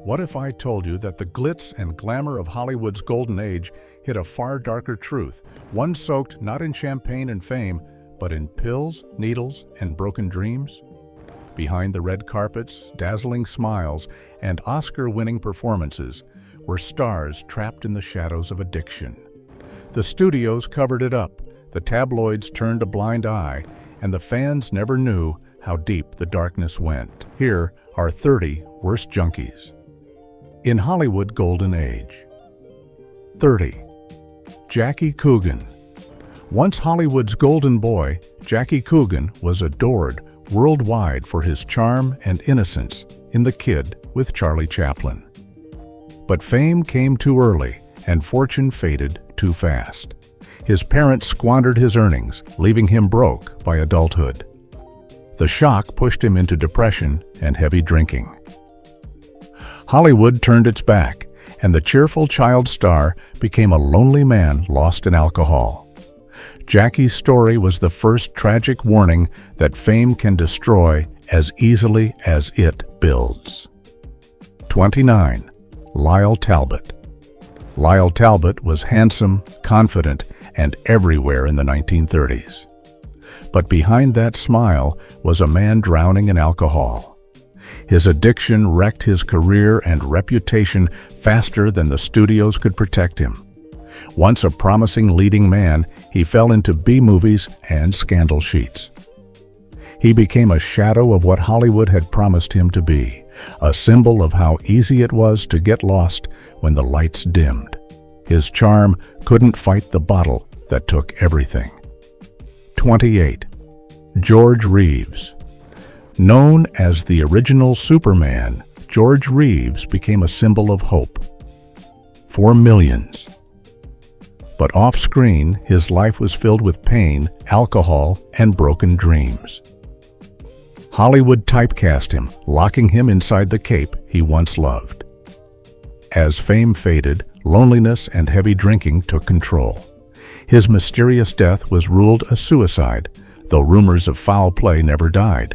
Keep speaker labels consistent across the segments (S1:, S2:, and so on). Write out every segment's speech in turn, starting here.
S1: What if I told you that the glitz and glamour of Hollywood's golden age hid a far darker truth, one soaked not in champagne and fame, but in pills, needles, and broken dreams? Behind the red carpets, dazzling smiles, and Oscar-winning performances were stars trapped in the shadows of addiction. The studios covered it up, the tabloids turned a blind eye, and the fans never knew how deep the darkness went. Here are 30 worst junkies in Hollywood golden age. 30. Jackie Coogan. Once Hollywood's golden boy, Jackie Coogan was adored worldwide for his charm and innocence in The Kid with Charlie Chaplin. But fame came too early and fortune faded too fast. His parents squandered his earnings, leaving him broke by adulthood. The shock pushed him into depression and heavy drinking. Hollywood turned its back, and the cheerful child star became a lonely man lost in alcohol. Jackie's story was the first tragic warning that fame can destroy as easily as it builds. 29. Lyle Talbot. Lyle Talbot was handsome, confident, and everywhere in the 1930s. But behind that smile was a man drowning in alcohol. His addiction wrecked his career and reputation faster than the studios could protect him. Once a promising leading man, he fell into B-movies and scandal sheets. He became a shadow of what Hollywood had promised him to be, a symbol of how easy it was to get lost when the lights dimmed. His charm couldn't fight the bottle that took everything. 28. George Reeves. Known as the original Superman, George Reeves became a symbol of hope for millions. But off-screen, his life was filled with pain, alcohol, and broken dreams. Hollywood typecast him, locking him inside the cape he once loved. As fame faded, loneliness and heavy drinking took control. His mysterious death was ruled a suicide, though rumors of foul play never died.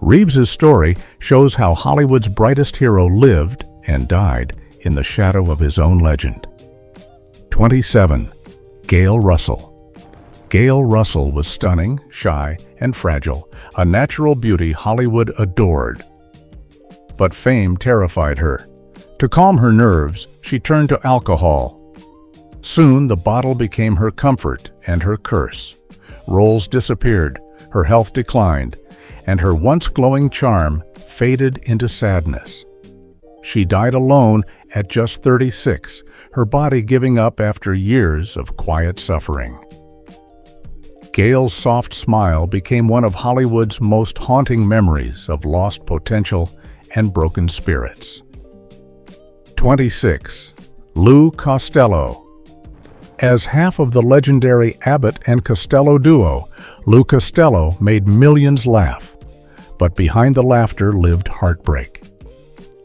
S1: Reeves's story shows how Hollywood's brightest hero lived and died in the shadow of his own legend. 27. Gail Russell. Gail Russell was stunning, shy, and fragile, a natural beauty Hollywood adored. But fame terrified her. To calm her nerves, she turned to alcohol. Soon the bottle became her comfort and her curse. Roles disappeared, her health declined, and her once glowing charm faded into sadness. She died alone at just 36, her body giving up after years of quiet suffering. Gail's soft smile became one of Hollywood's most haunting memories of lost potential and broken spirits. 26. Lou Costello. As half of the legendary Abbott and Costello duo, Lou Costello made millions laugh. But behind the laughter lived heartbreak.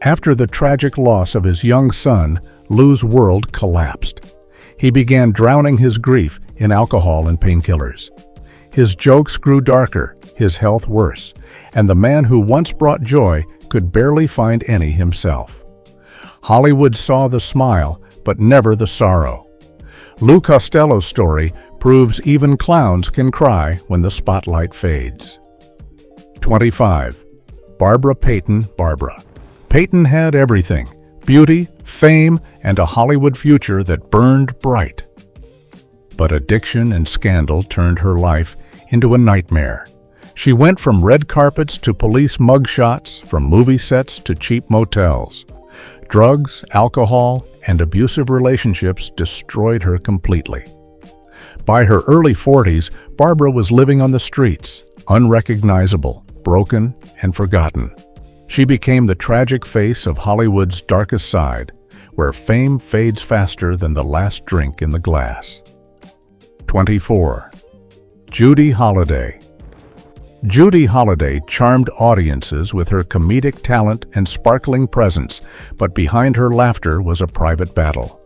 S1: After the tragic loss of his young son, Lou's world collapsed. He began drowning his grief in alcohol and painkillers. His jokes grew darker, his health worse, and the man who once brought joy could barely find any himself. Hollywood saw the smile, but never the sorrow. Lou Costello's story proves even clowns can cry when the spotlight fades. 25. Barbara Payton. Barbara Payton had everything: beauty, fame, and a Hollywood future that burned bright. But addiction and scandal turned her life into a nightmare. She went from red carpets to police mugshots, from movie sets to cheap motels. Drugs, alcohol, and abusive relationships destroyed her completely. By her early 40s, Barbara was living on the streets, unrecognizable, broken, and forgotten. She became the tragic face of Hollywood's darkest side, where fame fades faster than the last drink in the glass. 24. Judy Holliday. Judy Holliday charmed audiences with her comedic talent and sparkling presence, but behind her laughter was a private battle.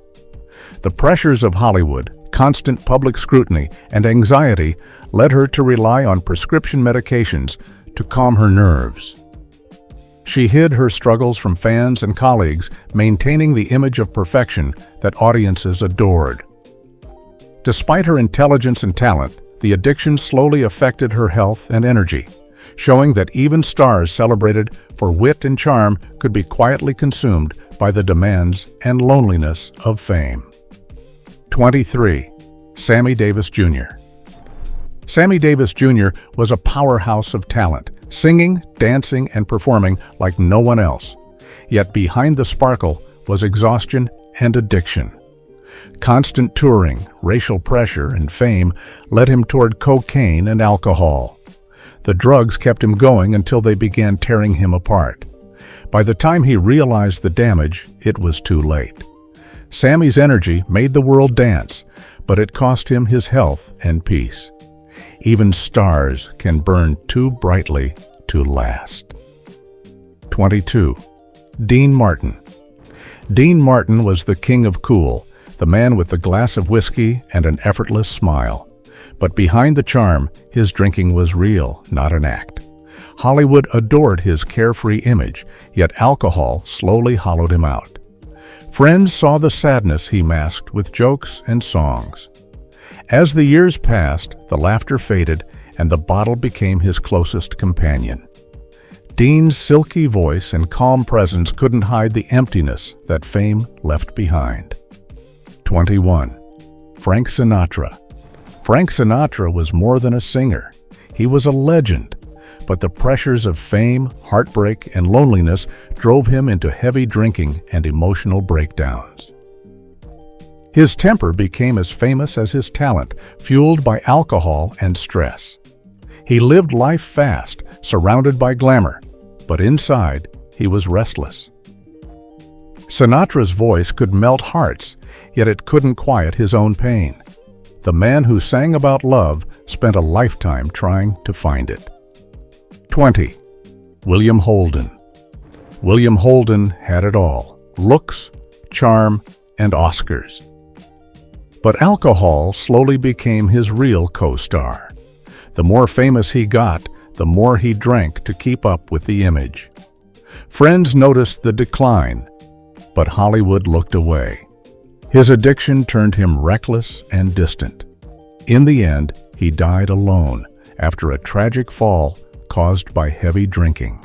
S1: The pressures of Hollywood, constant public scrutiny, and anxiety led her to rely on prescription medications to calm her nerves. She hid her struggles from fans and colleagues, maintaining the image of perfection that audiences adored. Despite her intelligence and talent, the addiction slowly affected her health and energy, showing that even stars celebrated for wit and charm could be quietly consumed by the demands and loneliness of fame. 23. Sammy Davis Jr. Sammy Davis Jr. was a powerhouse of talent, singing, dancing, and performing like no one else. Yet behind the sparkle was exhaustion and addiction. Constant touring, racial pressure, and fame led him toward cocaine and alcohol. The drugs kept him going until they began tearing him apart. By the time he realized the damage, it was too late. Sammy's energy made the world dance, but it cost him his health and peace. Even stars can burn too brightly to last. 22. Dean Martin. Dean Martin was the king of cool, the man with the glass of whiskey and an effortless smile. But behind the charm, his drinking was real, not an act. Hollywood adored his carefree image, yet alcohol slowly hollowed him out. Friends saw the sadness he masked with jokes and songs. As the years passed, the laughter faded, and the bottle became his closest companion. Dean's silky voice and calm presence couldn't hide the emptiness that fame left behind. 21. Frank Sinatra. Frank Sinatra was more than a singer. He was a legend, but the pressures of fame, heartbreak, and loneliness drove him into heavy drinking and emotional breakdowns. His temper became as famous as his talent, fueled by alcohol and stress. He lived life fast, surrounded by glamour, but inside, he was restless. Sinatra's voice could melt hearts, yet it couldn't quiet his own pain. The man who sang about love spent a lifetime trying to find it. 20. William Holden. William Holden had it all: looks, charm, and Oscars. But alcohol slowly became his real co-star. The more famous he got, the more he drank to keep up with the image. Friends noticed the decline, but Hollywood looked away. His addiction turned him reckless and distant. In the end, he died alone after a tragic fall caused by heavy drinking.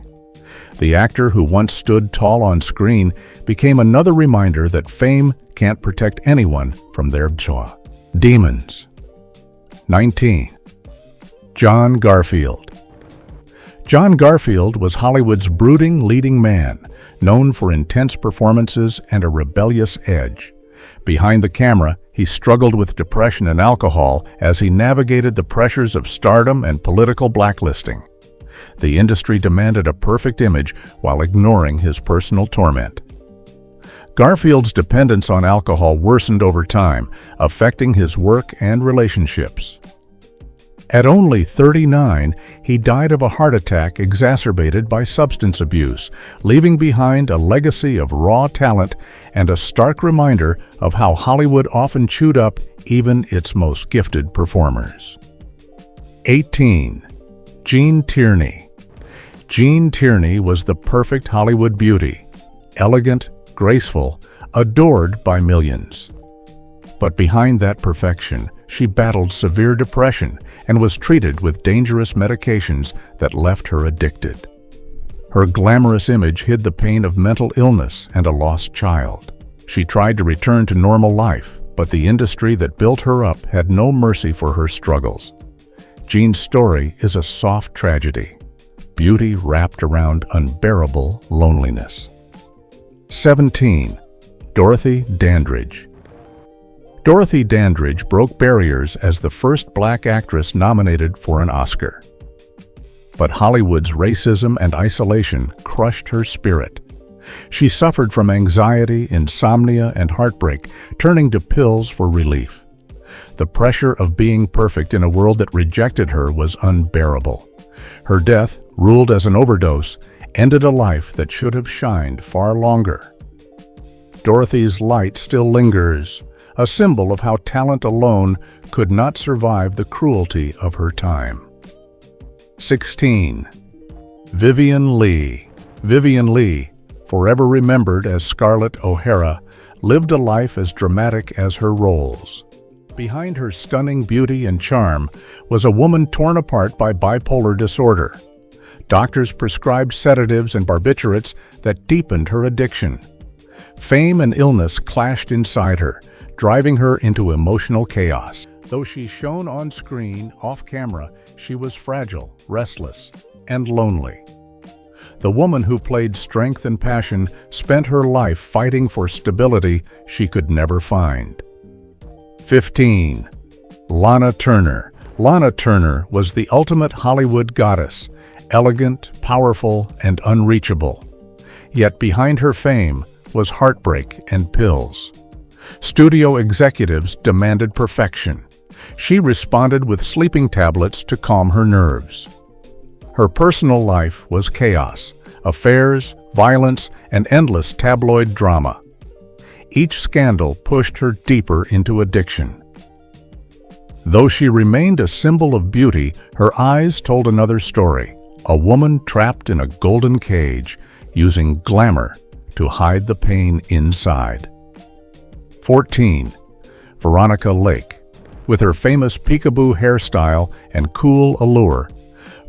S1: The actor who once stood tall on screen became another reminder that fame can't protect anyone from their demons. 19. John Garfield. John Garfield was Hollywood's brooding leading man, known for intense performances and a rebellious edge. Behind the camera, he struggled with depression and alcohol as he navigated the pressures of stardom and political blacklisting. The industry demanded a perfect image while ignoring his personal torment. Garfield's dependence on alcohol worsened over time, affecting his work and relationships. At only 39, he died of a heart attack exacerbated by substance abuse, leaving behind a legacy of raw talent and a stark reminder of how Hollywood often chewed up even its most gifted performers. 18. Gene Tierney. Gene Tierney was the perfect Hollywood beauty, elegant, graceful, adored by millions. But behind that perfection, she battled severe depression and was treated with dangerous medications that left her addicted. Her glamorous image hid the pain of mental illness and a lost child. She tried to return to normal life, but the industry that built her up had no mercy for her struggles. Gene's story is a soft tragedy, beauty wrapped around unbearable loneliness. 17. Dorothy Dandridge. Dorothy Dandridge broke barriers as the first black actress nominated for an Oscar. But Hollywood's racism and isolation crushed her spirit. She suffered from anxiety, insomnia, and heartbreak, turning to pills for relief. The pressure of being perfect in a world that rejected her was unbearable. Her death, ruled as an overdose, ended a life that should have shined far longer. Dorothy's light still lingers, a symbol of how talent alone could not survive the cruelty of her time. 16. Vivien Leigh. Vivien Leigh, forever remembered as Scarlett O'Hara, lived a life as dramatic as her roles. Behind her stunning beauty and charm was a woman torn apart by bipolar disorder. Doctors prescribed sedatives and barbiturates that deepened her addiction. Fame and illness clashed inside her, driving her into emotional chaos. Though she shone on screen, off camera, she was fragile, restless, and lonely. The woman who played strength and passion spent her life fighting for stability she could never find. 15. Lana Turner. Lana Turner was the ultimate Hollywood goddess, elegant, powerful, and unreachable. Yet behind her fame was heartbreak and pills. Studio executives demanded perfection. She responded with sleeping tablets to calm her nerves. Her personal life was chaos, affairs, violence, and endless tabloid drama. Each scandal pushed her deeper into addiction. Though she remained a symbol of beauty, her eyes told another story, a woman trapped in a golden cage, using glamour to hide the pain inside. 14. Veronica Lake. With her famous peekaboo hairstyle and cool allure,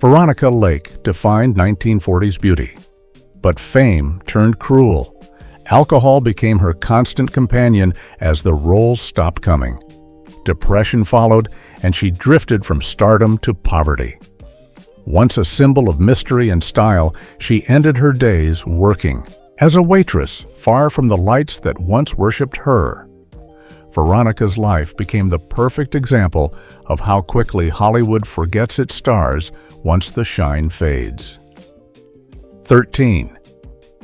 S1: Veronica Lake defined 1940s beauty. But fame turned cruel. Alcohol became her constant companion as the roles stopped coming. Depression followed, and she drifted from stardom to poverty. Once a symbol of mystery and style, she ended her days working as a waitress, far from the lights that once worshipped her. Veronica's life became the perfect example of how quickly Hollywood forgets its stars once the shine fades. 13.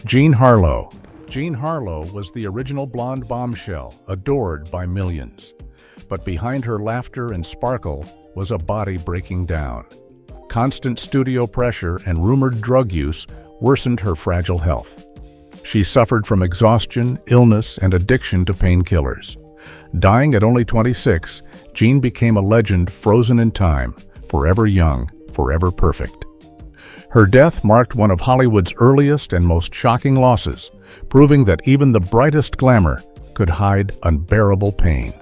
S1: Jean Harlow. Jean Harlow was the original blonde bombshell, adored by millions. But behind her laughter and sparkle was a body breaking down. Constant studio pressure and rumored drug use worsened her fragile health. She suffered from exhaustion, illness, and addiction to painkillers. Dying at only 26, Jean became a legend frozen in time, forever young, forever perfect. Her death marked one of Hollywood's earliest and most shocking losses, proving that even the brightest glamour could hide unbearable pain.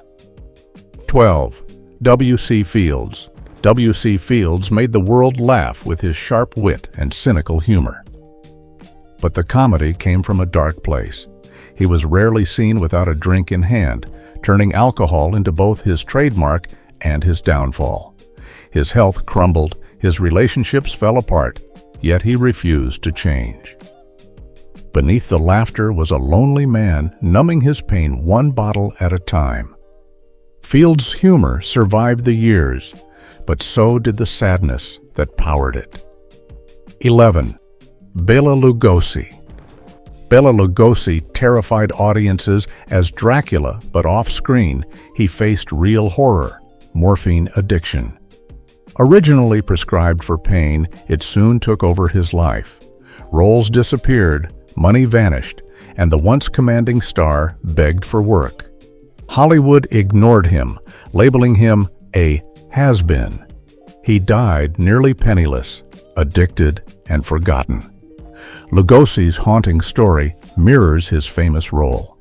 S1: 12. W.C. Fields. W.C. Fields made the world laugh with his sharp wit and cynical humor. But the comedy came from a dark place. He was rarely seen without a drink in hand, turning alcohol into both his trademark and his downfall. His health crumbled, his relationships fell apart, yet he refused to change. Beneath the laughter was a lonely man numbing his pain one bottle at a time. Fields' humor survived the years, but so did the sadness that powered it. 11. Bela Lugosi. Bela Lugosi terrified audiences as Dracula, but off-screen, he faced real horror, morphine addiction. Originally prescribed for pain, it soon took over his life. Roles disappeared, money vanished, and the once commanding star begged for work. Hollywood ignored him, labeling him a has-been. He died nearly penniless, addicted, and forgotten. Lugosi's haunting story mirrors his famous role.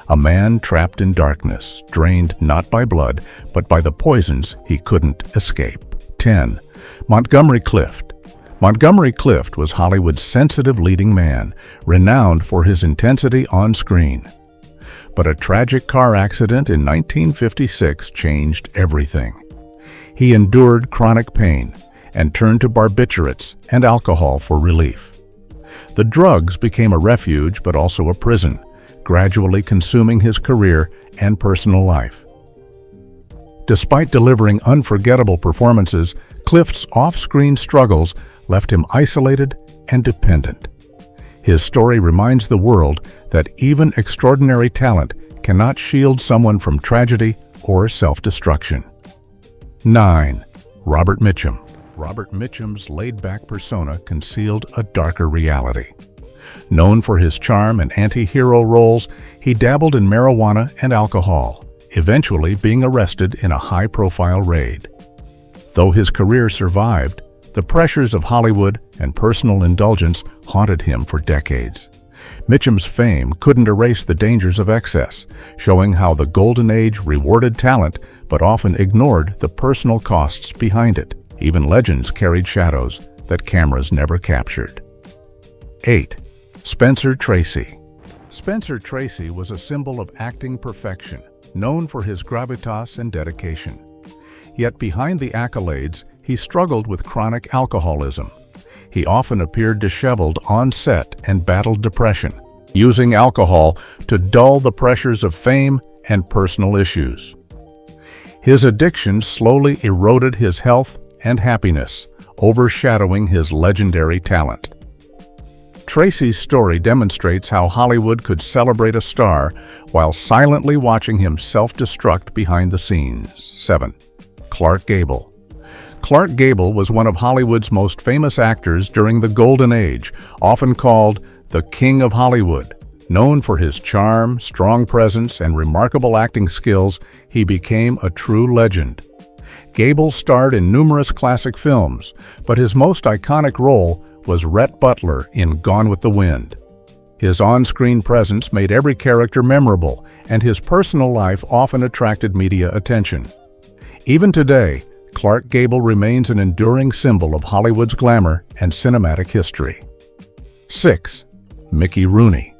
S1: A man trapped in darkness, drained not by blood, but by the poisons he couldn't escape. 10. Montgomery Clift. Montgomery Clift was Hollywood's sensitive leading man, renowned for his intensity on screen. But a tragic car accident in 1956 changed everything. He endured chronic pain and turned to barbiturates and alcohol for relief. The drugs became a refuge but also a prison, gradually consuming his career and personal life. Despite delivering unforgettable performances, Clift's off-screen struggles left him isolated and dependent. His story reminds the world that even extraordinary talent cannot shield someone from tragedy or self-destruction. 9. Robert Mitchum. Robert Mitchum's laid-back persona concealed a darker reality. Known for his charm and anti-hero roles, he dabbled in marijuana and alcohol, eventually being arrested in a high-profile raid. Though his career survived, The pressures of Hollywood and personal indulgence haunted him for decades. Mitchum's fame couldn't erase the dangers of excess, showing how the golden age rewarded talent but often ignored the personal costs behind it. Even legends carried shadows that cameras never captured. 8. Spencer Tracy. Spencer Tracy was a symbol of acting perfection, known for his gravitas and dedication. Yet behind the accolades, he struggled with chronic alcoholism. He often appeared disheveled on set and battled depression, using alcohol to dull the pressures of fame and personal issues. His addiction slowly eroded his health and happiness, overshadowing his legendary talent. Tracy's story demonstrates how Hollywood could celebrate a star while silently watching him self-destruct behind the scenes. 7. Clark Gable. Clark Gable was one of Hollywood's most famous actors during the Golden Age, often called the King of Hollywood. Known for his charm, strong presence, and remarkable acting skills, he became a true legend. Gable starred in numerous classic films, but his most iconic role was Rhett Butler in Gone with the Wind. His on-screen presence made every character memorable, and his personal life often attracted media attention. Even today, Clark Gable remains an enduring symbol of Hollywood's glamour and cinematic history. 6. Mickey Rooney.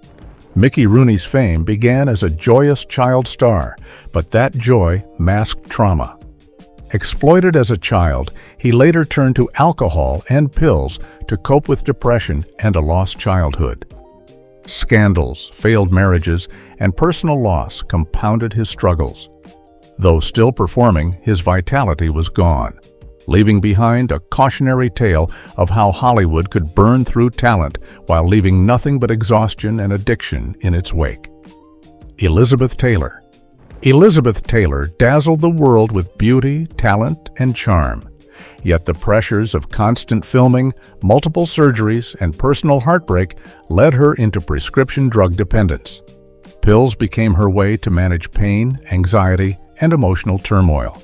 S1: Mickey Rooney's fame began as a joyous child star, but that joy masked trauma. Exploited as a child, he later turned to alcohol and pills to cope with depression and a lost childhood. Scandals, failed marriages, and personal loss compounded his struggles. Though still performing, his vitality was gone, leaving behind a cautionary tale of how Hollywood could burn through talent while leaving nothing but exhaustion and addiction in its wake. Elizabeth Taylor. Elizabeth Taylor dazzled the world with beauty, talent, and charm. Yet the pressures of constant filming, multiple surgeries, and personal heartbreak led her into prescription drug dependence. Pills became her way to manage pain, anxiety, and emotional turmoil.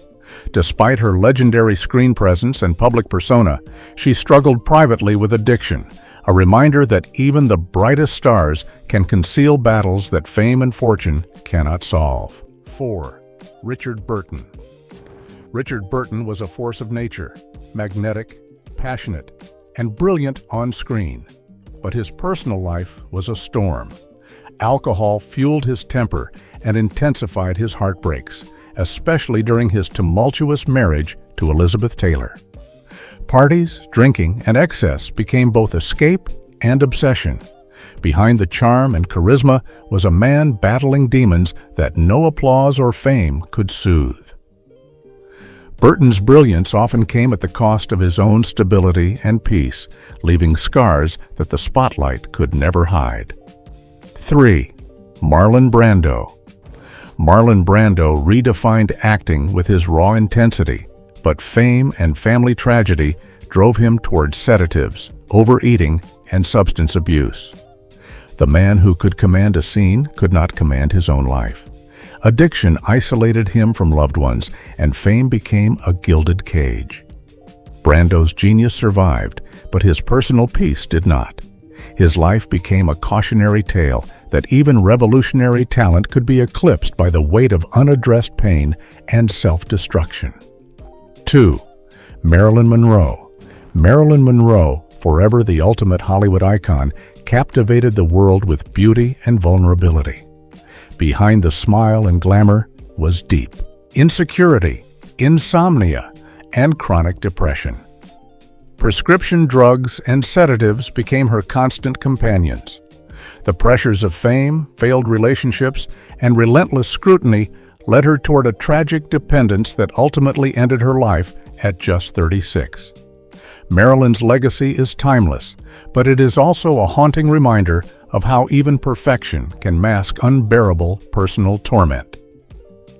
S1: Despite her legendary screen presence and public persona, she struggled privately with addiction, a reminder that even the brightest stars can conceal battles that fame and fortune cannot solve. 4. Richard Burton. Richard Burton was a force of nature, magnetic, passionate, and brilliant on screen. But his personal life was a storm. Alcohol fueled his temper and intensified his heartbreaks, especially during his tumultuous marriage to Elizabeth Taylor. Parties, drinking, and excess became both escape and obsession. Behind the charm and charisma was a man battling demons that no applause or fame could soothe. Burton's brilliance often came at the cost of his own stability and peace, leaving scars that the spotlight could never hide. 3. Marlon Brando. Marlon Brando redefined acting with his raw intensity, but fame and family tragedy drove him towards sedatives, overeating, and substance abuse. The man who could command a scene could not command his own life. Addiction isolated him from loved ones, and fame became a gilded cage. Brando's genius survived, but his personal peace did not. His life became a cautionary tale that even revolutionary talent could be eclipsed by the weight of unaddressed pain and self-destruction. 2. Marilyn Monroe. Marilyn Monroe, forever the ultimate Hollywood icon, captivated the world with beauty and vulnerability. Behind the smile and glamour was deep insecurity, insomnia, and chronic depression. Prescription drugs and sedatives became her constant companions. The pressures of fame, failed relationships, and relentless scrutiny led her toward a tragic dependence that ultimately ended her life at just 36. Marilyn's legacy is timeless, but it is also a haunting reminder of how even perfection can mask unbearable personal torment.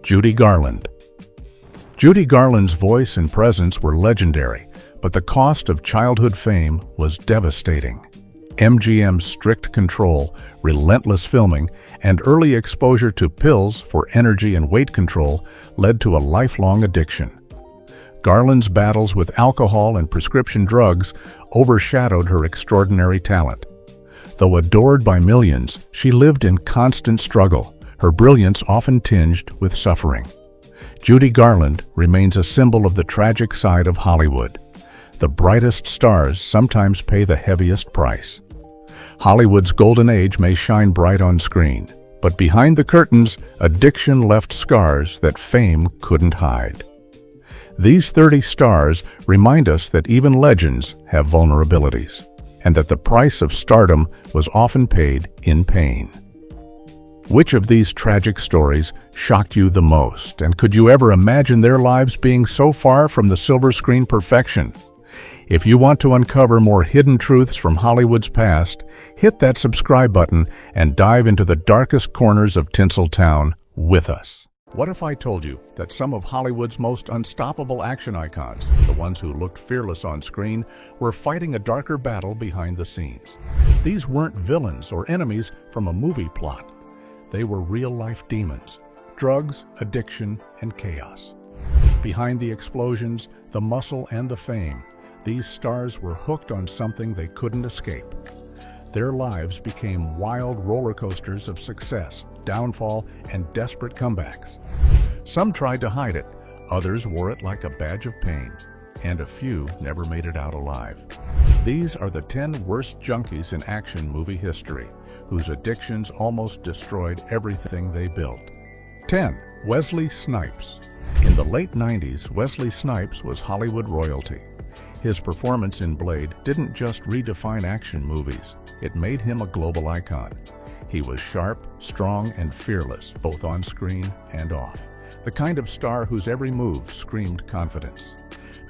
S1: Judy Garland. Judy Garland's voice and presence were legendary, but the cost of childhood fame was devastating. MGM's strict control, relentless filming, and early exposure to pills for energy and weight control led to a lifelong addiction. Garland's battles with alcohol and prescription drugs overshadowed her extraordinary talent. Though adored by millions, she lived in constant struggle, her brilliance often tinged with suffering. Judy Garland remains a symbol of the tragic side of Hollywood. The brightest stars sometimes pay the heaviest price. Hollywood's golden age may shine bright on screen, but behind the curtains, addiction left scars that fame couldn't hide. These 30 stars remind us that even legends have vulnerabilities, and that the price of stardom was often paid in pain. Which of these tragic stories shocked you the most, and could you ever imagine their lives being so far from the silver screen perfection? If you want to uncover more hidden truths from Hollywood's past, hit that subscribe button and dive into the darkest corners of Tinseltown with us. What if I told you that some of Hollywood's most unstoppable action icons, the ones who looked fearless on screen, were fighting a darker battle behind the scenes? These weren't villains or enemies from a movie plot. They were real-life demons: drugs, addiction, and chaos. Behind the explosions, the muscle, and the fame, these stars were hooked on something they couldn't escape. Their lives became wild roller coasters of success, downfall, and desperate comebacks. Some tried to hide it, others wore it like a badge of pain, and a few never made it out alive. These are the 10 worst junkies in action movie history, whose addictions almost destroyed everything they built. 10. Wesley Snipes. In the late 90s, Wesley Snipes was Hollywood royalty. His performance in Blade didn't just redefine action movies, it made him a global icon. He was sharp, strong, and fearless, both on screen and off. The kind of star whose every move screamed confidence.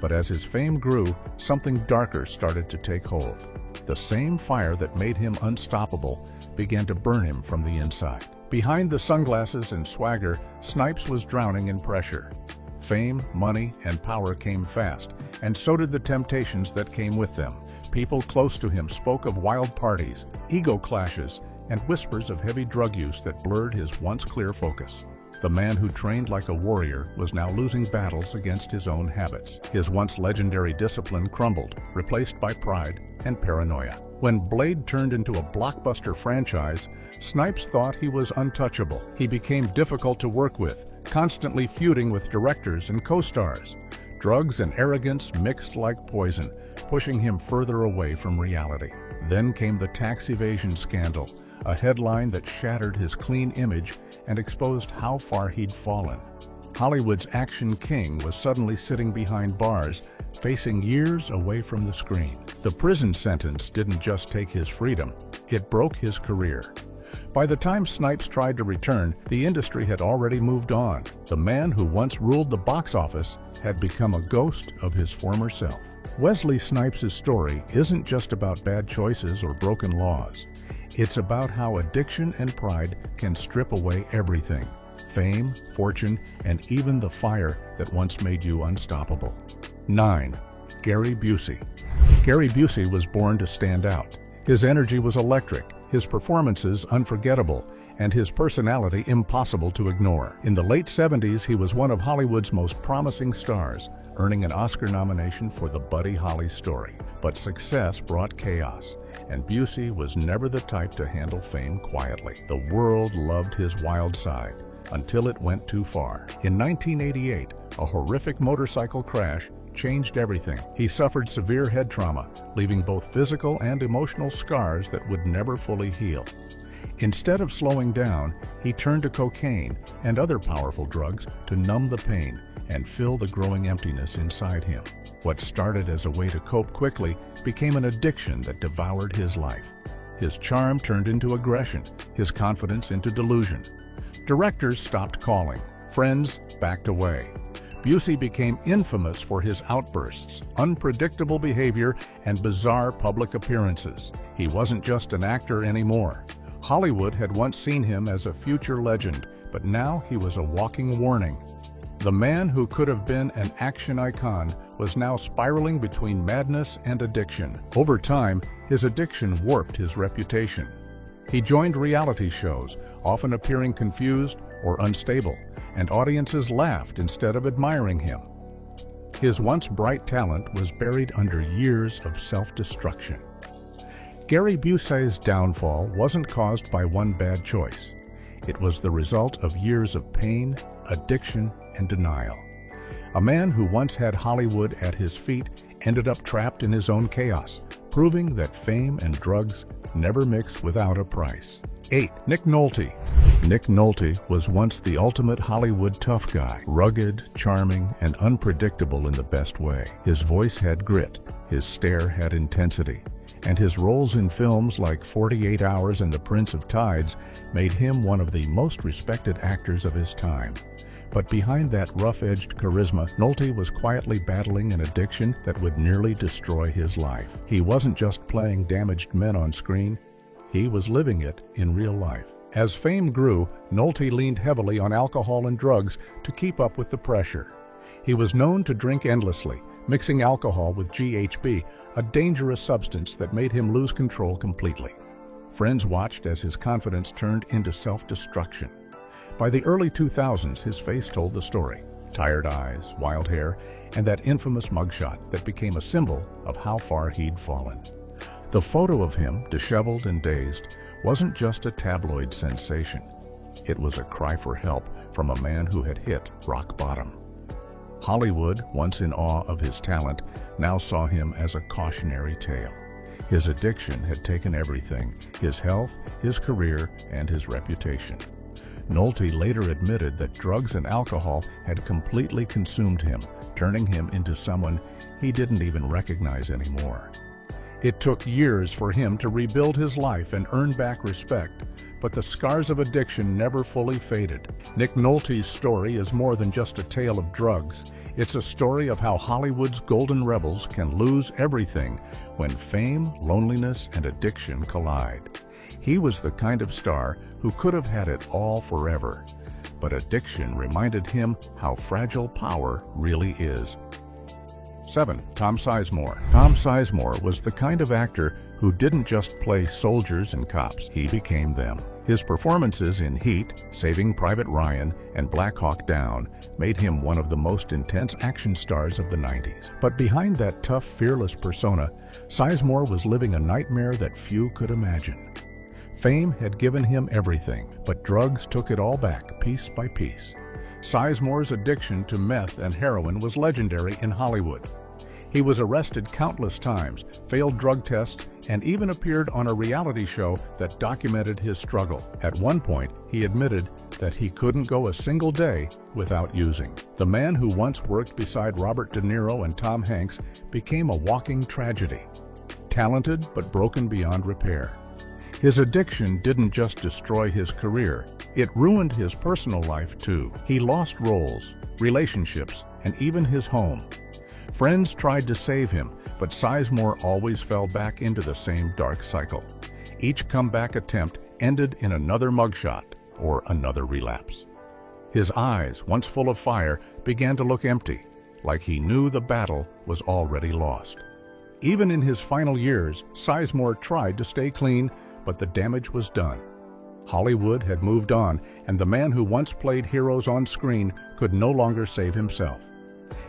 S1: But as his fame grew, something darker started to take hold. The same fire that made him unstoppable began to burn him from the inside. Behind the sunglasses and swagger, Snipes was drowning in pressure. Fame, money, and power came fast, and so did the temptations that came with them. People close to him spoke of wild parties, ego clashes, and whispers of heavy drug use that blurred his once clear focus. The man who trained like a warrior was now losing battles against his own habits. His once legendary discipline crumbled, replaced by pride and paranoia. When Blade turned into a blockbuster franchise, Snipes thought he was untouchable. He became difficult to work with, constantly feuding with directors and co-stars. Drugs and arrogance mixed like poison, pushing him further away from reality. Then came the tax evasion scandal, a headline that shattered his clean image and exposed how far he'd fallen. Hollywood's action king was suddenly sitting behind bars, facing years away from the screen. The prison sentence didn't just take his freedom, it broke his career. By the time Snipes tried to return, the industry had already moved on. The man who once ruled the box office had become a ghost of his former self. Wesley Snipes' story isn't just about bad choices or broken laws. It's about how addiction and pride can strip away everything: fame, fortune, and even the fire that once made you unstoppable. 9. Gary Busey. Gary Busey was born to stand out. His energy was electric, his performances unforgettable, and his personality impossible to ignore. In the late 70s, he was one of Hollywood's most promising stars, earning an Oscar nomination for the Buddy Holly story. But success brought chaos, and Busey was never the type to handle fame quietly. The world loved his wild side, until it went too far. In 1988, a horrific motorcycle crash changed everything. He suffered severe head trauma, leaving both physical and emotional scars that would never fully heal. Instead of slowing down, he turned to cocaine and other powerful drugs to numb the pain and fill the growing emptiness inside him. What started as a way to cope quickly became an addiction that devoured his life. His charm turned into aggression, his confidence into delusion. Directors stopped calling, friends backed away. Busey became infamous for his outbursts, unpredictable behavior, and bizarre public appearances. He wasn't just an actor anymore. Hollywood had once seen him as a future legend, but now he was a walking warning. The man who could have been an action icon was now spiraling between madness and addiction. Over time, his addiction warped his reputation. He joined reality shows, often appearing confused or unstable, and audiences laughed instead of admiring him. His once bright talent was buried under years of self-destruction. Gary Busey's downfall wasn't caused by one bad choice. It was the result of years of pain, addiction, and denial. A man who once had Hollywood at his feet ended up trapped in his own chaos, proving that fame and drugs never mix without a price. 8. Nick Nolte. Nick Nolte was once the ultimate Hollywood tough guy, rugged, charming, and unpredictable in the best way. His voice had grit, his stare had intensity, and his roles in films like 48 Hours and The Prince of Tides made him one of the most respected actors of his time. But behind that rough-edged charisma, Nolte was quietly battling an addiction that would nearly destroy his life. He wasn't just playing damaged men on screen, he was living it in real life. As fame grew, Nolte leaned heavily on alcohol and drugs to keep up with the pressure. He was known to drink endlessly, mixing alcohol with GHB, a dangerous substance that made him lose control completely. Friends watched as his confidence turned into self-destruction. By the early 2000s, his face told the story. Tired eyes, wild hair, and that infamous mugshot that became a symbol of how far he'd fallen. The photo of him, disheveled and dazed, wasn't just a tabloid sensation. It was a cry for help from a man who had hit rock bottom. Hollywood, once in awe of his talent, now saw him as a cautionary tale. His addiction had taken everything: his health, his career, and his reputation. Nolte later admitted that drugs and alcohol had completely consumed him, turning him into someone he didn't even recognize anymore. It took years for him to rebuild his life and earn back respect, but the scars of addiction never fully faded. Nick Nolte's story is more than just a tale of drugs. It's a story of how Hollywood's golden rebels can lose everything when fame, loneliness, and addiction collide. He was the kind of star who could have had it all forever, but addiction reminded him how fragile power really is. 7. Tom Sizemore. Tom Sizemore was the kind of actor who didn't just play soldiers and cops, he became them. His performances in Heat, Saving Private Ryan, and Black Hawk Down made him one of the most intense action stars of the 90s. But behind that tough, fearless persona, Sizemore was living a nightmare that few could imagine. Fame had given him everything, but drugs took it all back, piece by piece. Sizemore's addiction to meth and heroin was legendary in Hollywood. He was arrested countless times, failed drug tests, and even appeared on a reality show that documented his struggle. At one point, he admitted that he couldn't go a single day without using. The man who once worked beside Robert De Niro and Tom Hanks became a walking tragedy. Talented but broken beyond repair. His addiction didn't just destroy his career, it ruined his personal life too. He lost roles, relationships, and even his home. Friends tried to save him, but Sizemore always fell back into the same dark cycle. Each comeback attempt ended in another mugshot or another relapse. His eyes, once full of fire, began to look empty, like he knew the battle was already lost. Even in his final years, Sizemore tried to stay clean, but the damage was done. Hollywood had moved on, and the man who once played heroes on screen could no longer save himself.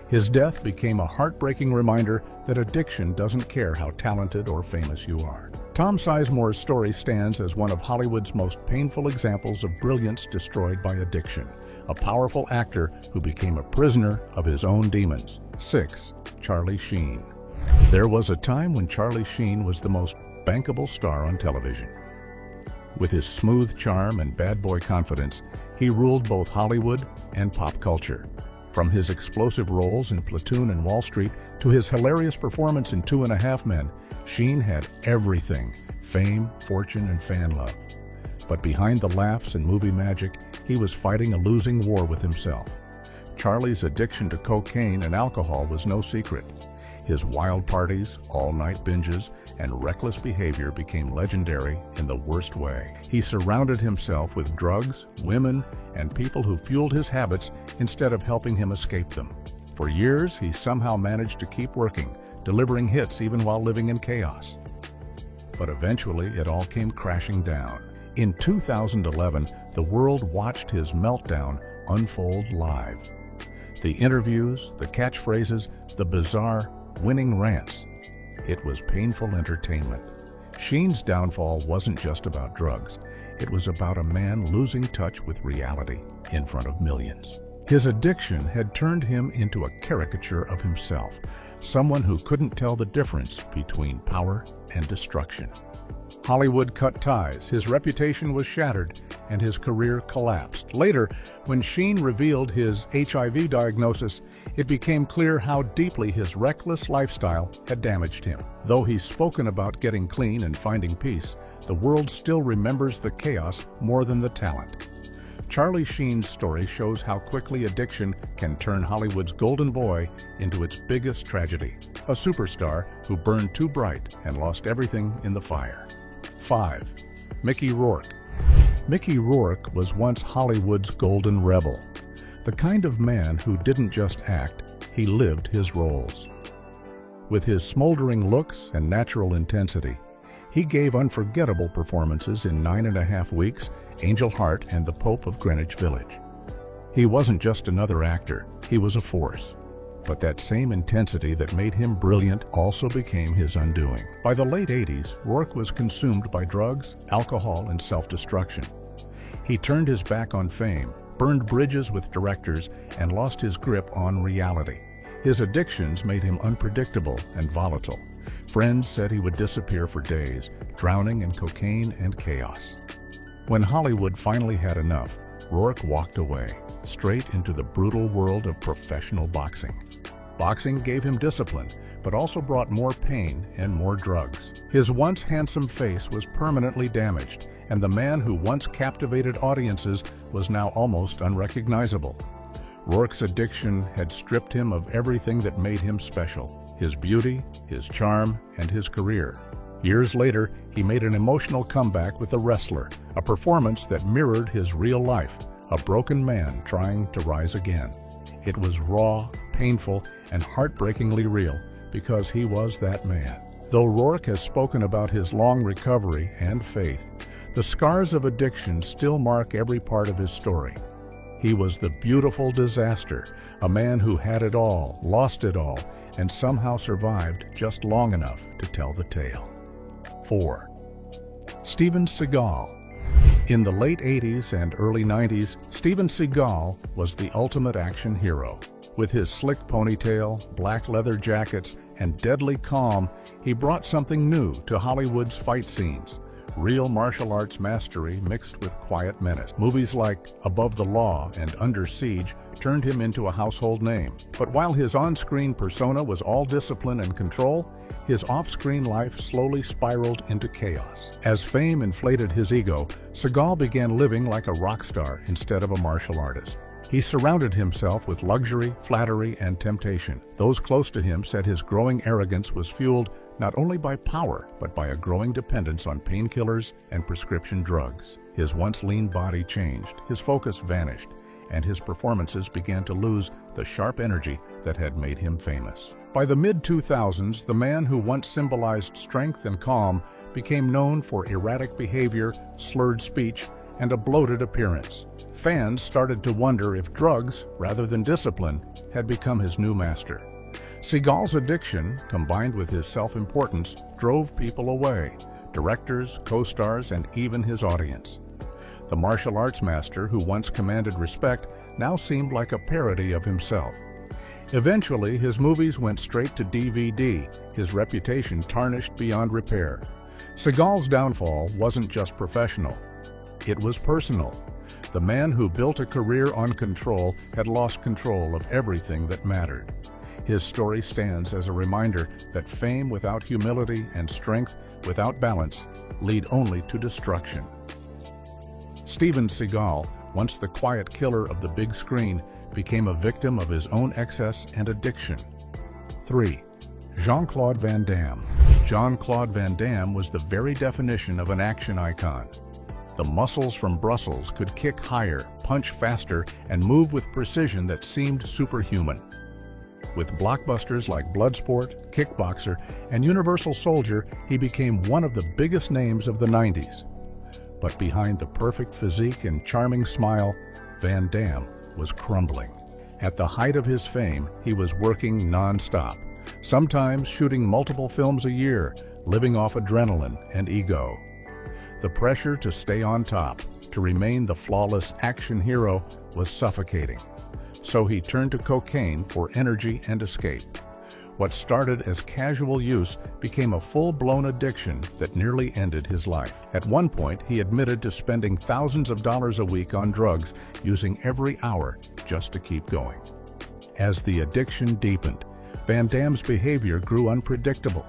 S1: His death became a heartbreaking reminder that addiction doesn't care how talented or famous you are. Tom Sizemore's story stands as one of Hollywood's most painful examples of brilliance destroyed by addiction, a powerful actor who became a prisoner of his own demons. 6. Charlie Sheen. There was a time when Charlie Sheen was the most bankable star on television. With his smooth charm and bad boy confidence, he ruled both Hollywood and pop culture. From his explosive roles in Platoon and Wall Street to his hilarious performance in 2.5 Men, Sheen had everything: fame, fortune, and fan love. But behind the laughs and movie magic, he was fighting a losing war with himself. Charlie's addiction to cocaine and alcohol was no secret. His wild parties, all-night binges, and reckless behavior became legendary in the worst way. He surrounded himself with drugs, women, and people who fueled his habits instead of helping him escape them. For years, he somehow managed to keep working, delivering hits even while living in chaos. But eventually, it all came crashing down. In 2011, the world watched his meltdown unfold live. The interviews, the catchphrases, the bizarre, winning rants. It was painful entertainment. Sheen's downfall wasn't just about drugs. It was about a man losing touch with reality in front of millions. His addiction had turned him into a caricature of himself, someone who couldn't tell the difference between power and destruction. Hollywood cut ties, his reputation was shattered, and his career collapsed. Later, when Sheen revealed his HIV diagnosis, it became clear how deeply his reckless lifestyle had damaged him. Though he's spoken about getting clean and finding peace, the world still remembers the chaos more than the talent. Charlie Sheen's story shows how quickly addiction can turn Hollywood's golden boy into its biggest tragedy, a superstar who burned too bright and lost everything in the fire. 5. Mickey Rourke. Mickey Rourke was once Hollywood's golden rebel, the kind of man who didn't just act, he lived his roles. With his smoldering looks and natural intensity, he gave unforgettable performances in 9.5 Weeks, Angel Heart, and The Pope of Greenwich Village. He wasn't just another actor, he was a force. But that same intensity that made him brilliant also became his undoing. By the late 80s, Rourke was consumed by drugs, alcohol, and self-destruction. He turned his back on fame, burned bridges with directors, and lost his grip on reality. His addictions made him unpredictable and volatile. Friends said he would disappear for days, drowning in cocaine and chaos. When Hollywood finally had enough, Rourke walked away, straight into the brutal world of professional boxing. Boxing gave him discipline, but also brought more pain and more drugs. His once handsome face was permanently damaged, and the man who once captivated audiences was now almost unrecognizable. Rourke's addiction had stripped him of everything that made him special: his beauty, his charm, and his career. Years later, he made an emotional comeback with The Wrestler, a performance that mirrored his real life, a broken man trying to rise again. It was raw, painful, and heartbreakingly real because he was that man. Though Rourke has spoken about his long recovery and faith, the scars of addiction still mark every part of his story. He was the beautiful disaster, a man who had it all, lost it all, and somehow survived just long enough to tell the tale. 4. Steven Seagal. In the late 80s and early 90s, Steven Seagal was the ultimate action hero. With his slick ponytail, black leather jackets, and deadly calm, he brought something new to Hollywood's fight scenes: real martial arts mastery mixed with quiet menace. Movies like Above the Law and Under Siege turned him into a household name. But while his on-screen persona was all discipline and control, his off-screen life slowly spiraled into chaos. As fame inflated his ego, Seagal began living like a rock star instead of a martial artist. He surrounded himself with luxury, flattery, and temptation. Those close to him said his growing arrogance was fueled not only by power, but by a growing dependence on painkillers and prescription drugs. His once lean body changed, his focus vanished, and his performances began to lose the sharp energy that had made him famous. By the mid-2000s, the man who once symbolized strength and calm became known for erratic behavior, slurred speech, and a bloated appearance. Fans started to wonder if drugs, rather than discipline, had become his new master. Seagal's addiction, combined with his self-importance, drove people away: directors, co-stars, and even his audience. The martial arts master, who once commanded respect, now seemed like a parody of himself. Eventually, his movies went straight to DVD, his reputation tarnished beyond repair. Seagal's downfall wasn't just professional, it was personal. The man who built a career on control had lost control of everything that mattered. His story stands as a reminder that fame without humility and strength without balance lead only to destruction. Steven Seagal, once the quiet killer of the big screen, became a victim of his own excess and addiction. 3. Jean-Claude Van Damme. Jean-Claude Van Damme was the very definition of an action icon. The muscles from Brussels could kick higher, punch faster, and move with precision that seemed superhuman. With blockbusters like Bloodsport, Kickboxer, and Universal Soldier, he became one of the biggest names of the 90s. But behind the perfect physique and charming smile, Van Damme was crumbling. At the height of his fame, he was working non-stop, sometimes shooting multiple films a year, living off adrenaline and ego. The pressure to stay on top, to remain the flawless action hero, was suffocating. So he turned to cocaine for energy and escape. What started as casual use became a full-blown addiction that nearly ended his life. At one point, he admitted to spending thousands of dollars a week on drugs, using every hour just to keep going. As the addiction deepened, Van Damme's behavior grew unpredictable.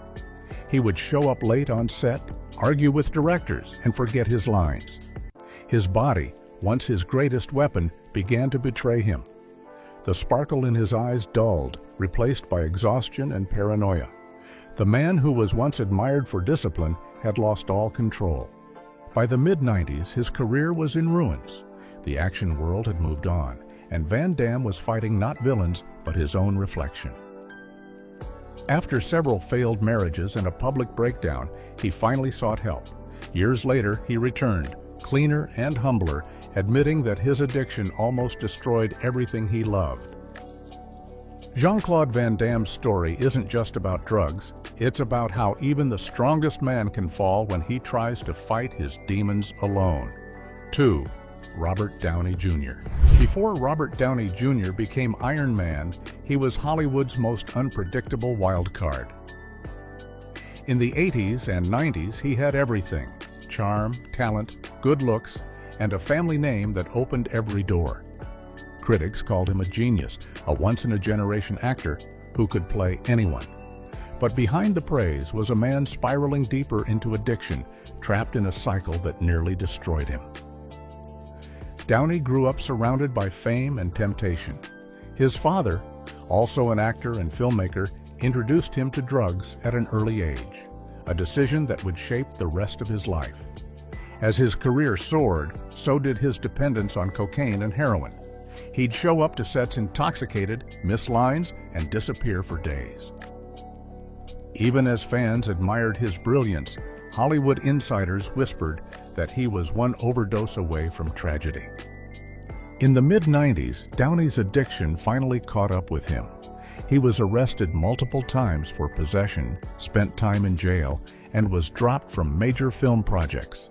S1: He would show up late on set, argue with directors, and forget his lines. His body, once his greatest weapon, began to betray him. The sparkle in his eyes dulled, replaced by exhaustion and paranoia. The man who was once admired for discipline had lost all control. By the mid-90s, his career was in ruins. The action world had moved on, and Van Damme was fighting not villains, but his own reflection. After several failed marriages and a public breakdown, he finally sought help. Years later, he returned, cleaner and humbler, admitting that his addiction almost destroyed everything he loved. Jean-Claude Van Damme's story isn't just about drugs. It's about how even the strongest man can fall when he tries to fight his demons alone. 2. Robert Downey Jr. Before Robert Downey Jr. became Iron Man, he was Hollywood's most unpredictable wild card. In the 80s and 90s, he had everything: charm, talent, good looks, and a family name that opened every door. Critics called him a genius, a once-in-a-generation actor who could play anyone. But behind the praise was a man spiraling deeper into addiction, trapped in a cycle that nearly destroyed him. Downey grew up surrounded by fame and temptation. His father, also an actor and filmmaker, introduced him to drugs at an early age, a decision that would shape the rest of his life. As his career soared, so did his dependence on cocaine and heroin. He'd show up to sets intoxicated, miss lines, and disappear for days. Even as fans admired his brilliance, Hollywood insiders whispered that he was one overdose away from tragedy. In the mid-90s, Downey's addiction finally caught up with him. He was arrested multiple times for possession, spent time in jail, and was dropped from major film projects.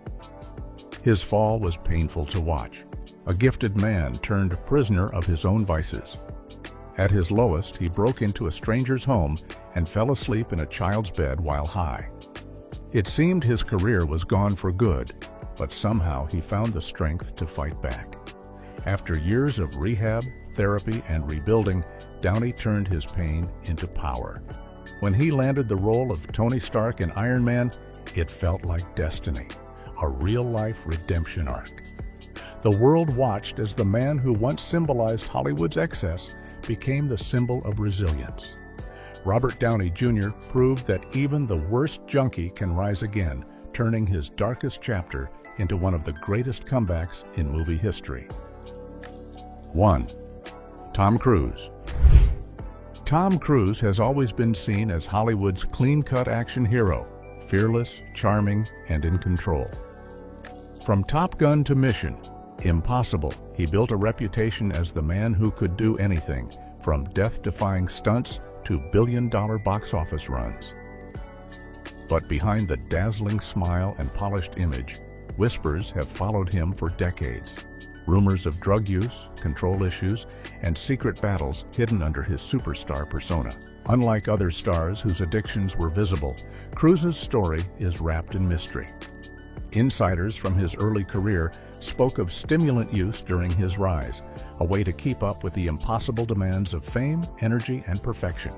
S1: His fall was painful to watch. A gifted man turned prisoner of his own vices. At his lowest, he broke into a stranger's home and fell asleep in a child's bed while high. It seemed his career was gone for good, but somehow he found the strength to fight back. After years of rehab, therapy, and rebuilding, Downey turned his pain into power. When he landed the role of Tony Stark in Iron Man, it felt like destiny, a real-life redemption arc. The world watched as the man who once symbolized Hollywood's excess became the symbol of resilience. Robert Downey Jr. proved that even the worst junkie can rise again, turning his darkest chapter into one of the greatest comebacks in movie history. 1. Tom Cruise. Tom Cruise has always been seen as Hollywood's clean-cut action hero, fearless, charming, and in control. From Top Gun to Mission Impossible, he built a reputation as the man who could do anything, from death-defying stunts to billion-dollar box office runs. But behind the dazzling smile and polished image, whispers have followed him for decades. Rumors of drug use, control issues, and secret battles hidden under his superstar persona. Unlike other stars whose addictions were visible, Cruise's story is wrapped in mystery. Insiders from his early career spoke of stimulant use during his rise, a way to keep up with the impossible demands of fame, energy, and perfection.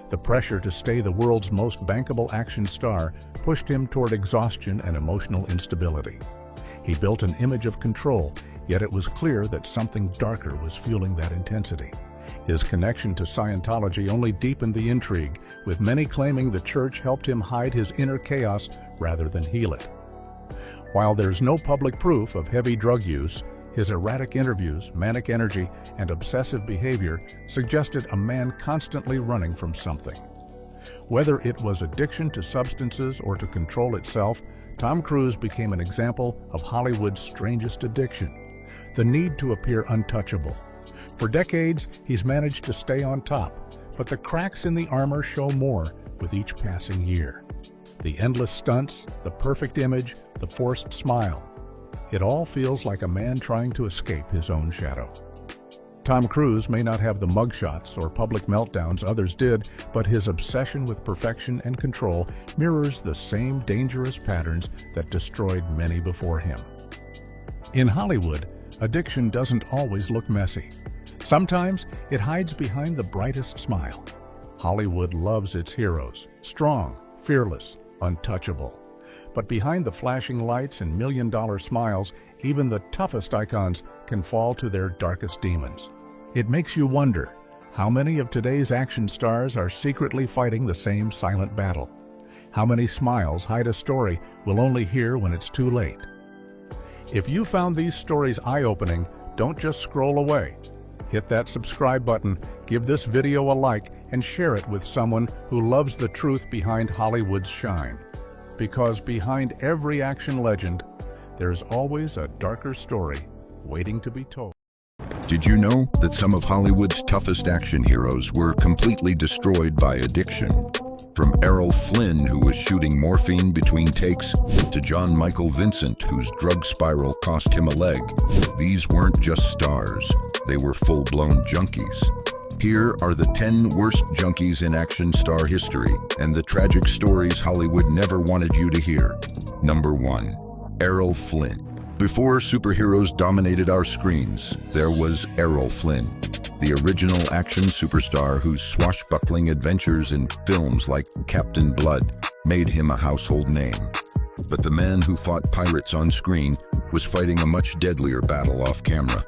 S1: The pressure to stay the world's most bankable action star pushed him toward exhaustion and emotional instability. He built an image of control, yet it was clear that something darker was fueling that intensity. His connection to Scientology only deepened the intrigue, with many claiming the church helped him hide his inner chaos rather than heal it. While there's no public proof of heavy drug use, his erratic interviews, manic energy, and obsessive behavior suggested a man constantly running from something. Whether it was addiction to substances or to control itself, Tom Cruise became an example of Hollywood's strangest addiction: the need to appear untouchable. For decades, he's managed to stay on top, but the cracks in the armor show more with each passing year. The endless stunts, the perfect image, the forced smile. It all feels like a man trying to escape his own shadow. Tom Cruise may not have the mugshots or public meltdowns others did, but his obsession with perfection and control mirrors the same dangerous patterns that destroyed many before him. In Hollywood, addiction doesn't always look messy. Sometimes it hides behind the brightest smile. Hollywood loves its heroes, strong, fearless, untouchable. But behind the flashing lights and million-dollar smiles, even the toughest icons can fall to their darkest demons. It makes you wonder, how many of today's action stars are secretly fighting the same silent battle? How many smiles hide a story we'll only hear when it's too late? If you found these stories eye-opening, don't just scroll away. Hit that subscribe button, give this video a like, and share it with someone who loves the truth behind Hollywood's shine. Because behind every action legend, there's always a darker story waiting to be told.
S2: Did you know that some of Hollywood's toughest action heroes were completely destroyed by addiction? From Errol Flynn, who was shooting morphine between takes, to John Michael Vincent, whose drug spiral cost him a leg, these weren't just stars, they were full-blown junkies. Here are the 10 worst junkies in action star history and the tragic stories Hollywood never wanted you to hear. Number 1. Errol Flynn. Before superheroes dominated our screens, there was Errol Flynn, the original action superstar whose swashbuckling adventures in films like Captain Blood made him a household name. But the man who fought pirates on screen was fighting a much deadlier battle off camera.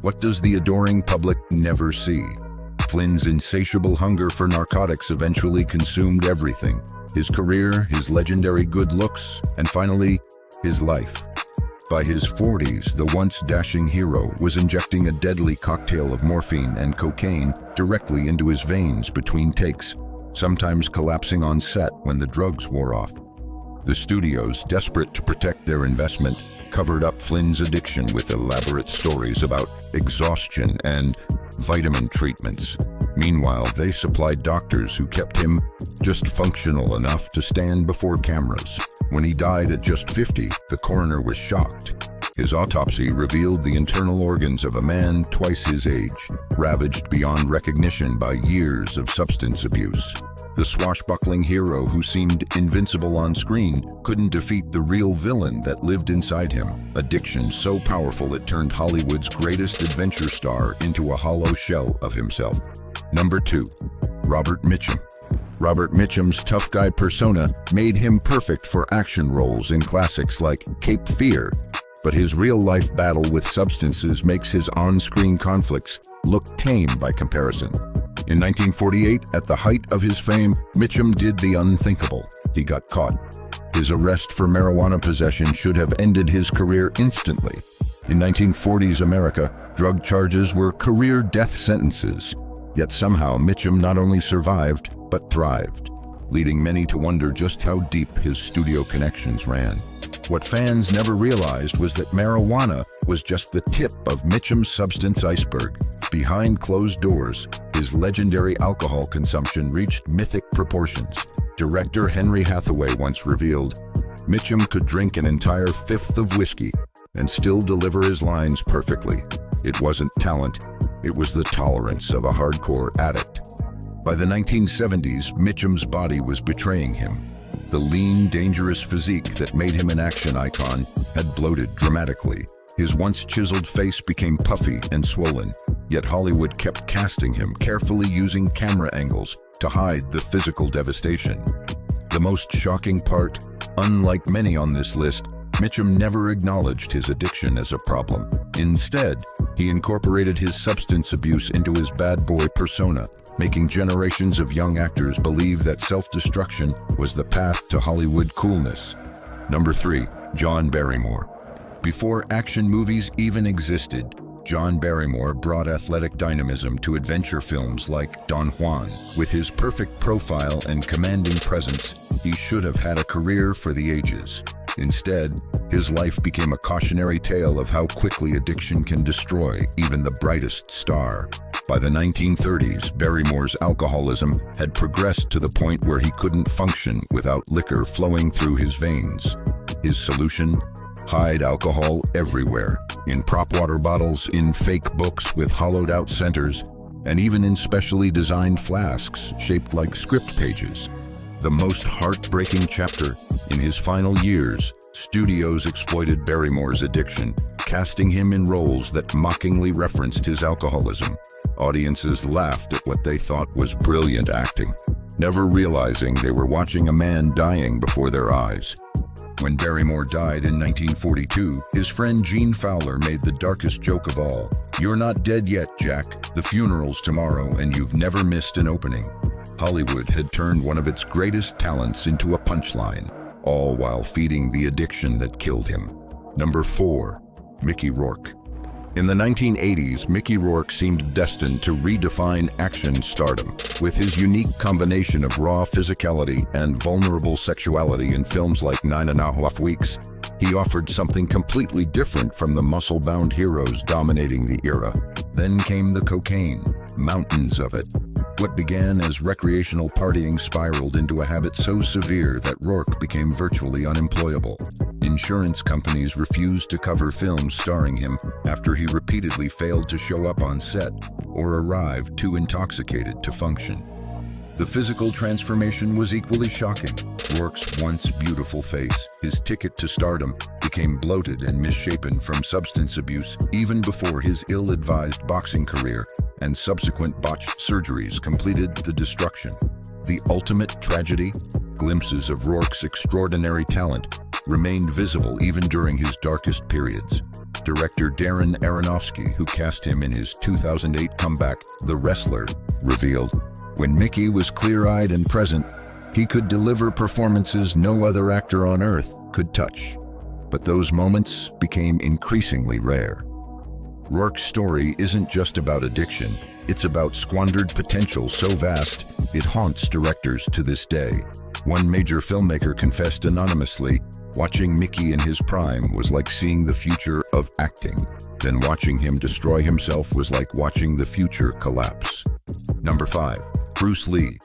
S2: What does the adoring public never see? Flynn's insatiable hunger for narcotics eventually consumed everything: his career, his legendary good looks, and finally, his life. By his 40s, the once dashing hero was injecting a deadly cocktail of morphine and cocaine directly into his veins between takes, sometimes collapsing on set when the drugs wore off. The studios, desperate to protect their investment, covered up Flynn's addiction with elaborate stories about exhaustion and vitamin treatments. Meanwhile, they supplied doctors who kept him just functional enough to stand before cameras. When he died at just 50, the coroner was shocked. His autopsy revealed the internal organs of a man twice his age, ravaged beyond recognition by years of substance abuse. The swashbuckling hero who seemed invincible on screen couldn't defeat the real villain that lived inside him. Addiction so powerful it turned Hollywood's greatest adventure star into a hollow shell of himself. Number 2. Robert Mitchum. Robert Mitchum's tough guy persona made him perfect for action roles in classics like Cape Fear, but his real-life battle with substances makes his on-screen conflicts look tame by comparison. In 1948, at the height of his fame, Mitchum did the unthinkable. He got caught. His arrest for marijuana possession should have ended his career instantly. In 1940s America, drug charges were career death sentences. Yet somehow Mitchum not only survived, but thrived, leading many to wonder just how deep his studio connections ran. What fans never realized was that marijuana was just the tip of Mitchum's substance iceberg. Behind closed doors, his legendary alcohol consumption reached mythic proportions. Director Henry Hathaway once revealed, Mitchum could drink an entire fifth of whiskey and still deliver his lines perfectly. It wasn't talent, it was the tolerance of a hardcore addict. By the 1970s, Mitchum's body was betraying him. The lean, dangerous physique that made him an action icon had bloated dramatically. His once chiseled face became puffy and swollen, yet Hollywood kept casting him, carefully using camera angles to hide the physical devastation. The most shocking part, unlike many on this list, Mitchum never acknowledged his addiction as a problem. Instead, he incorporated his substance abuse into his bad boy persona, making generations of young actors believe that self-destruction was the path to Hollywood coolness. Number 3. John Barrymore. Before action movies even existed, John Barrymore brought athletic dynamism to adventure films like Don Juan. With his perfect profile and commanding presence, he should have had a career for the ages. Instead, his life became a cautionary tale of how quickly addiction can destroy even the brightest star. By the 1930s, Barrymore's alcoholism had progressed to the point where he couldn't function without liquor flowing through his veins. His solution? Hide alcohol everywhere, in prop water bottles, in fake books with hollowed-out centers, and even in specially designed flasks shaped like script pages. The most heartbreaking chapter, in his final years, studios exploited Barrymore's addiction, casting him in roles that mockingly referenced his alcoholism. Audiences laughed at what they thought was brilliant acting, never realizing they were watching a man dying before their eyes. When Barrymore died in 1942, his friend Gene Fowler made the darkest joke of all. "You're not dead yet, Jack. The funeral's tomorrow, and you've never missed an opening." Hollywood had turned one of its greatest talents into a punchline, all while feeding the addiction that killed him. Number 4. Mickey Rourke. In the 1980s, Mickey Rourke seemed destined to redefine action stardom. With his unique combination of raw physicality and vulnerable sexuality in films like 9½ Weeks, he offered something completely different from the muscle-bound heroes dominating the era. Then came the cocaine, mountains of it. What began as recreational partying spiraled into a habit so severe that Rourke became virtually unemployable. Insurance companies refused to cover films starring him after he repeatedly failed to show up on set or arrived too intoxicated to function. The physical transformation was equally shocking. Rourke's once beautiful face, his ticket to stardom, became bloated and misshapen from substance abuse even before his ill-advised boxing career and subsequent botched surgeries completed the destruction. The ultimate tragedy? Glimpses of Rourke's extraordinary talent remained visible even during his darkest periods. Director Darren Aronofsky, who cast him in his 2008 comeback, The Wrestler, revealed, "When Mickey was clear-eyed and present, he could deliver performances no other actor on earth could touch. But those moments became increasingly rare." Rourke's story isn't just about addiction, it's about squandered potential so vast it haunts directors to this day. One major filmmaker confessed anonymously, "Watching Mickey in his prime was like seeing the future of acting. Then watching him destroy himself was like watching the future collapse." Number 5. Bruce Lee.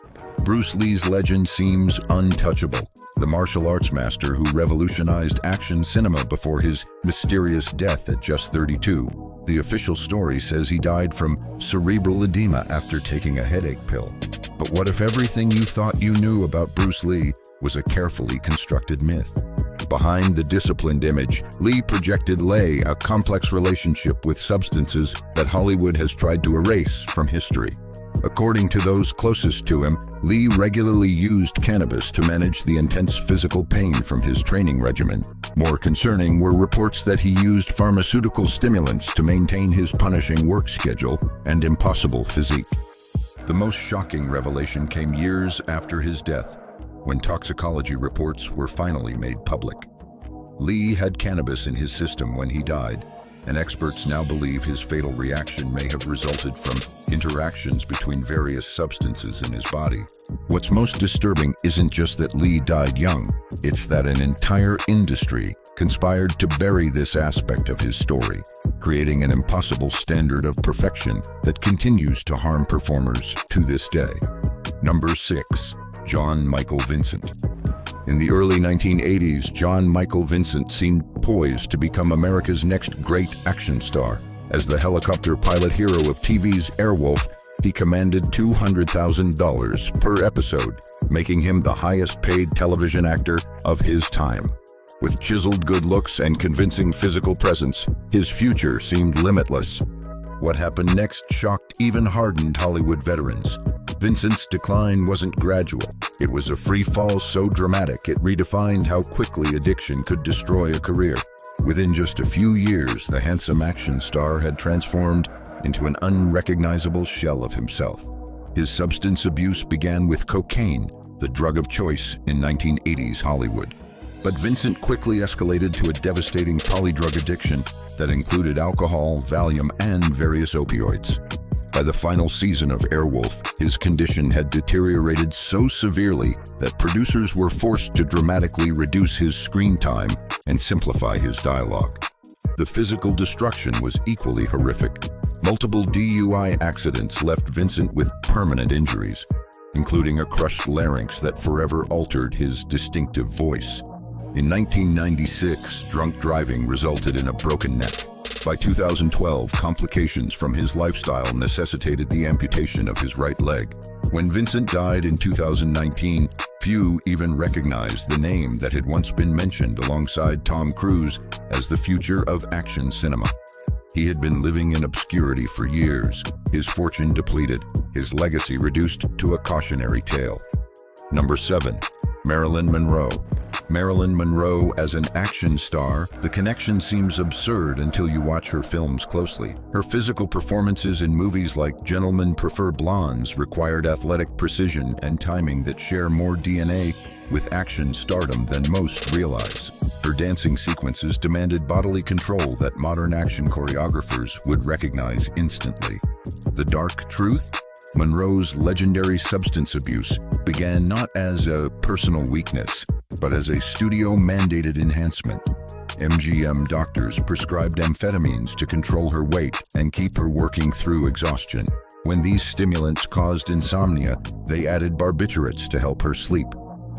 S2: Bruce Lee's legend seems untouchable. The martial arts master who revolutionized action cinema before his mysterious death at just 32. The official story says he died from cerebral edema after taking a headache pill. But what if everything you thought you knew about Bruce Lee was a carefully constructed myth? Behind the disciplined image, Lee projected a complex relationship with substances that Hollywood has tried to erase from history. According to those closest to him, Lee regularly used cannabis to manage the intense physical pain from his training regimen. More concerning were reports that he used pharmaceutical stimulants to maintain his punishing work schedule and impossible physique. The most shocking revelation came years after his death, when toxicology reports were finally made public. Lee had cannabis in his system when he died, and experts now believe his fatal reaction may have resulted from interactions between various substances in his body. What's most disturbing isn't just that Lee died young, it's that an entire industry conspired to bury this aspect of his story, creating an impossible standard of perfection that continues to harm performers to this day. Number 6. John Michael Vincent. In the early 1980s, John Michael Vincent seemed poised to become America's next great action star. As the helicopter pilot hero of TV's Airwolf, he commanded $200,000 per episode, making him the highest-paid television actor of his time. With chiseled good looks and convincing physical presence, his future seemed limitless. What happened next shocked even hardened Hollywood veterans. Vincent's decline wasn't gradual. It was a free fall so dramatic it redefined how quickly addiction could destroy a career. Within just a few years, the handsome action star had transformed into an unrecognizable shell of himself. His substance abuse began with cocaine, the drug of choice in 1980s Hollywood. But Vincent quickly escalated to a devastating polydrug addiction that included alcohol, Valium, and various opioids. By the final season of Airwolf, his condition had deteriorated so severely that producers were forced to dramatically reduce his screen time and simplify his dialogue. The physical destruction was equally horrific. Multiple DUI accidents left Vincent with permanent injuries, including a crushed larynx that forever altered his distinctive voice. In 1996, drunk driving resulted in a broken neck. By 2012, complications from his lifestyle necessitated the amputation of his right leg. When Vincent died in 2019, few even recognized the name that had once been mentioned alongside Tom Cruise as the future of action cinema. He had been living in obscurity for years, his fortune depleted, his legacy reduced to a cautionary tale. Number 7. Marilyn Monroe. Marilyn Monroe as an action star, the connection seems absurd until you watch her films closely. Her physical performances in movies like Gentlemen Prefer Blondes required athletic precision and timing that share more DNA with action stardom than most realize. Her dancing sequences demanded bodily control that modern action choreographers would recognize instantly. The dark truth? Monroe's legendary substance abuse began not as a personal weakness, but as a studio-mandated enhancement. MGM doctors prescribed amphetamines to control her weight and keep her working through exhaustion. When these stimulants caused insomnia, they added barbiturates to help her sleep,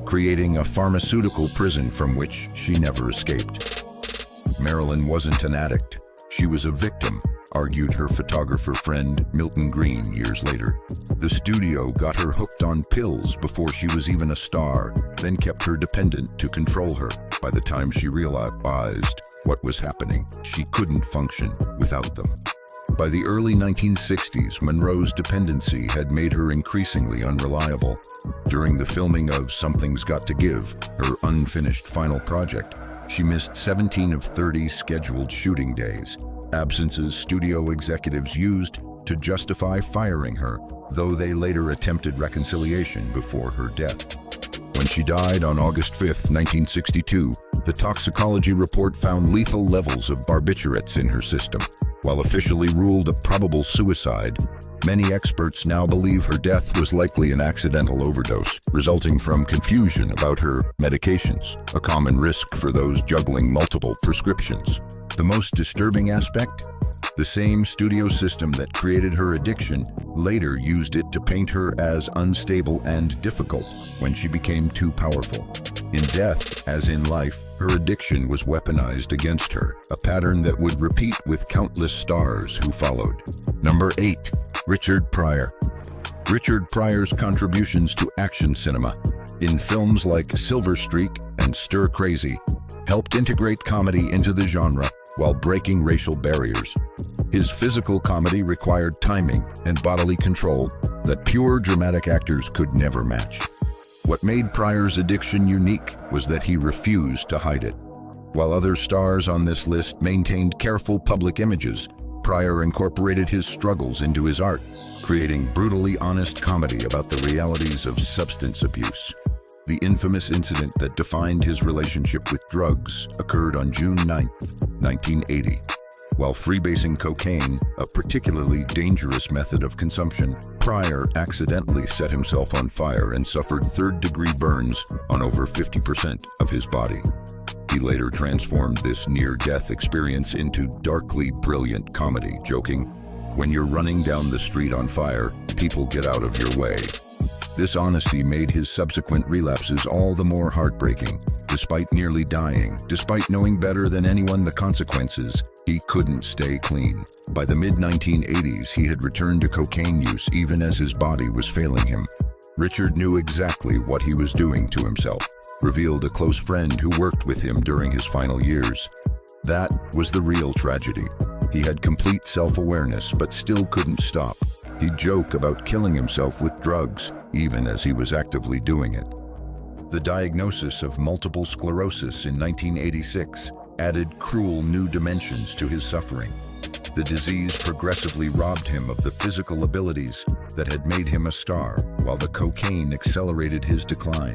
S2: creating a pharmaceutical prison from which she never escaped. Marilyn wasn't an addict. She was a victim, argued her photographer friend Milton Green years later. The studio got her hooked on pills before she was even a star, then kept her dependent to control her. By the time she realized what was happening, she couldn't function without them. By the early 1960s, Monroe's dependency had made her increasingly unreliable. During the filming of Something's Got to Give, her unfinished final project, she missed 17 of 30 scheduled shooting days, absences studio executives used to justify firing her, though they later attempted reconciliation before her death. When she died on August 5, 1962, the toxicology report found lethal levels of barbiturates in her system. While officially ruled a probable suicide, many experts now believe her death was likely an accidental overdose, resulting from confusion about her medications, a common risk for those juggling multiple prescriptions. The most disturbing aspect? The same studio system that created her addiction later used it to paint her as unstable and difficult when she became too powerful. In death, as in life, her addiction was weaponized against her, a pattern that would repeat with countless stars who followed. Number 8. Richard Pryor. Richard Pryor's contributions to action cinema, in films like Silver Streak and Stir Crazy, helped integrate comedy into the genre while breaking racial barriers. His physical comedy required timing and bodily control that pure dramatic actors could never match. What made Pryor's addiction unique was that he refused to hide it. While other stars on this list maintained careful public images, Pryor incorporated his struggles into his art, creating brutally honest comedy about the realities of substance abuse. The infamous incident that defined his relationship with drugs occurred on June 9, 1980. While freebasing cocaine, a particularly dangerous method of consumption, Pryor accidentally set himself on fire and suffered third-degree burns on over 50% of his body. He later transformed this near-death experience into darkly brilliant comedy, joking, "When you're running down the street on fire, people get out of your way." This honesty made his subsequent relapses all the more heartbreaking. Despite nearly dying, despite knowing better than anyone the consequences, he couldn't stay clean. By the mid-1980s, he had returned to cocaine use even as his body was failing him. Richard knew exactly what he was doing to himself, revealed a close friend who worked with him during his final years. That was the real tragedy. He had complete self-awareness, but still couldn't stop. He'd joke about killing himself with drugs, even as he was actively doing it. The diagnosis of multiple sclerosis in 1986 added cruel new dimensions to his suffering. The disease progressively robbed him of the physical abilities that had made him a star, while the cocaine accelerated his decline.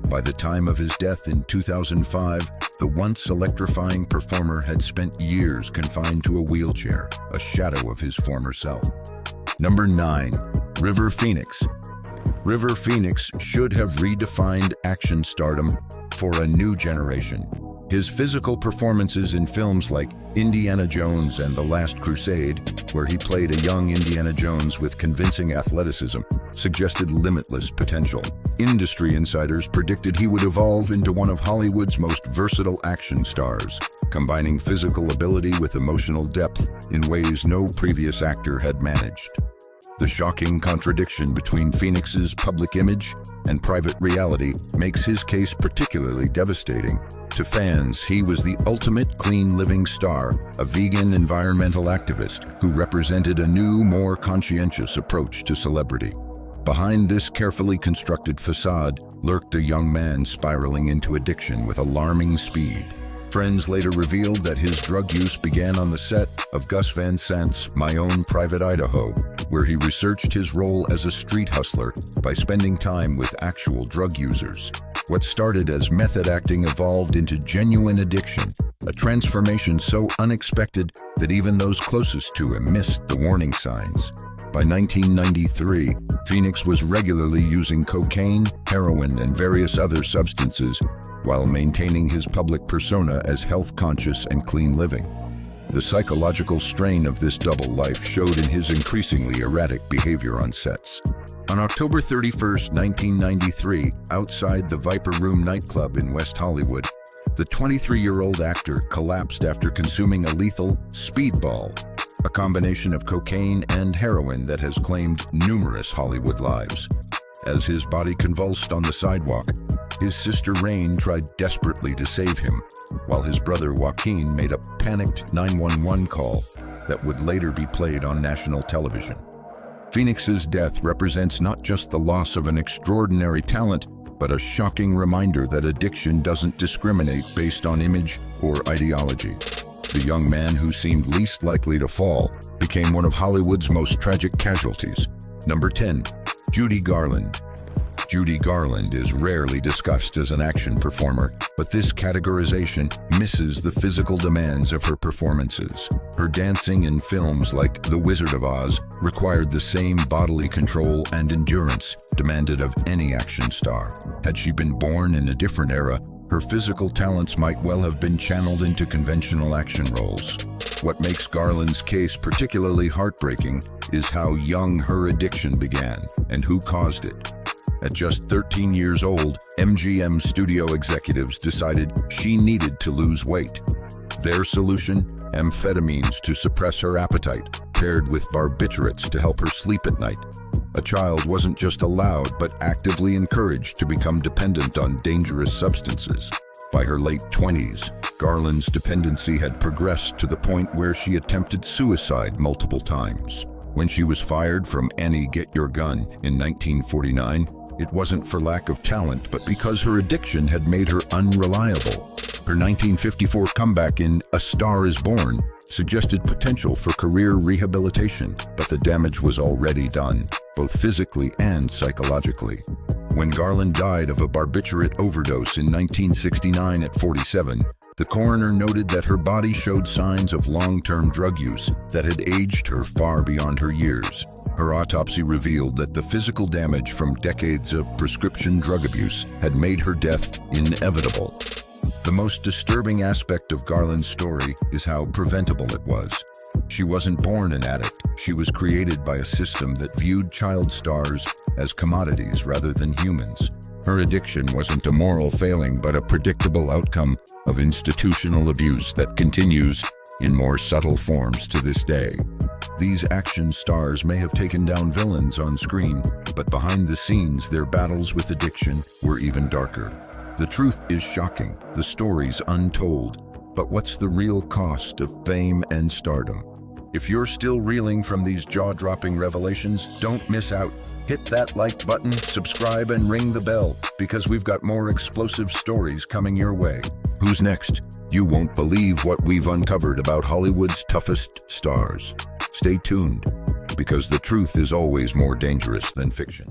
S2: By the time of his death in 2005, the once electrifying performer had spent years confined to a wheelchair, a shadow of his former self. Number 9. River Phoenix. River Phoenix should have redefined action stardom for a new generation. His physical performances in films like Indiana Jones and The Last Crusade, where he played a young Indiana Jones with convincing athleticism, suggested limitless potential. Industry insiders predicted he would evolve into one of Hollywood's most versatile action stars, combining physical ability with emotional depth in ways no previous actor had managed. The shocking contradiction between Phoenix's public image and private reality makes his case particularly devastating. To fans, he was the ultimate clean living star, a vegan environmental activist who represented a new, more conscientious approach to celebrity. Behind this carefully constructed facade lurked a young man spiraling into addiction with alarming speed. Friends later revealed that his drug use began on the set of Gus Van Sant's My Own Private Idaho, where he researched his role as a street hustler by spending time with actual drug users. What started as method acting evolved into genuine addiction, a transformation so unexpected that even those closest to him missed the warning signs. By 1993, Phoenix was regularly using cocaine, heroin, and various other substances while maintaining his public persona as health-conscious and clean living. The psychological strain of this double life showed in his increasingly erratic behavior on sets. On October 31, 1993, outside the Viper Room nightclub in West Hollywood, the 23-year-old actor collapsed after consuming a lethal speedball, a combination of cocaine and heroin that has claimed numerous Hollywood lives. As his body convulsed on the sidewalk, his sister Rain tried desperately to save him, while his brother Joaquin made a panicked 911 call that would later be played on national television. Phoenix's death represents not just the loss of an extraordinary talent, but a shocking reminder that addiction doesn't discriminate based on image or ideology. The young man who seemed least likely to fall became one of Hollywood's most tragic casualties. Number 10. Judy Garland. Judy Garland is rarely discussed as an action performer, but this categorization misses the physical demands of her performances. Her dancing in films like The Wizard of Oz required the same bodily control and endurance demanded of any action star. Had she been born in a different era, her physical talents might well have been channeled into conventional action roles. What makes Garland's case particularly heartbreaking is how young her addiction began and who caused it. At just 13 years old, MGM studio executives decided she needed to lose weight. Their solution? Amphetamines to suppress her appetite, paired with barbiturates to help her sleep at night. A child wasn't just allowed, but actively encouraged to become dependent on dangerous substances. By her late 20s, Garland's dependency had progressed to the point where she attempted suicide multiple times. When she was fired from Annie Get Your Gun in 1949, it wasn't for lack of talent, but because her addiction had made her unreliable. Her 1954 comeback in A Star Is Born suggested potential for career rehabilitation, but the damage was already done, both physically and psychologically. When Garland died of a barbiturate overdose in 1969 at 47, the coroner noted that her body showed signs of long-term drug use that had aged her far beyond her years. Her autopsy revealed that the physical damage from decades of prescription drug abuse had made her death inevitable. The most disturbing aspect of Garland's story is how preventable it was. She wasn't born an addict. She was created by a system that viewed child stars as commodities rather than humans. Her addiction wasn't a moral failing, but a predictable outcome of institutional abuse that continues in more subtle forms to this day. These action stars may have taken down villains on screen, but behind the scenes, their battles with addiction were even darker. The truth is shocking, the story's untold, but what's the real cost of fame and stardom? If you're still reeling from these jaw-dropping revelations, don't miss out. Hit that like button, subscribe, and ring the bell, because we've got more explosive stories coming your way. Who's next? You won't believe what we've uncovered about Hollywood's toughest stars. Stay tuned, because the truth is always more dangerous than fiction.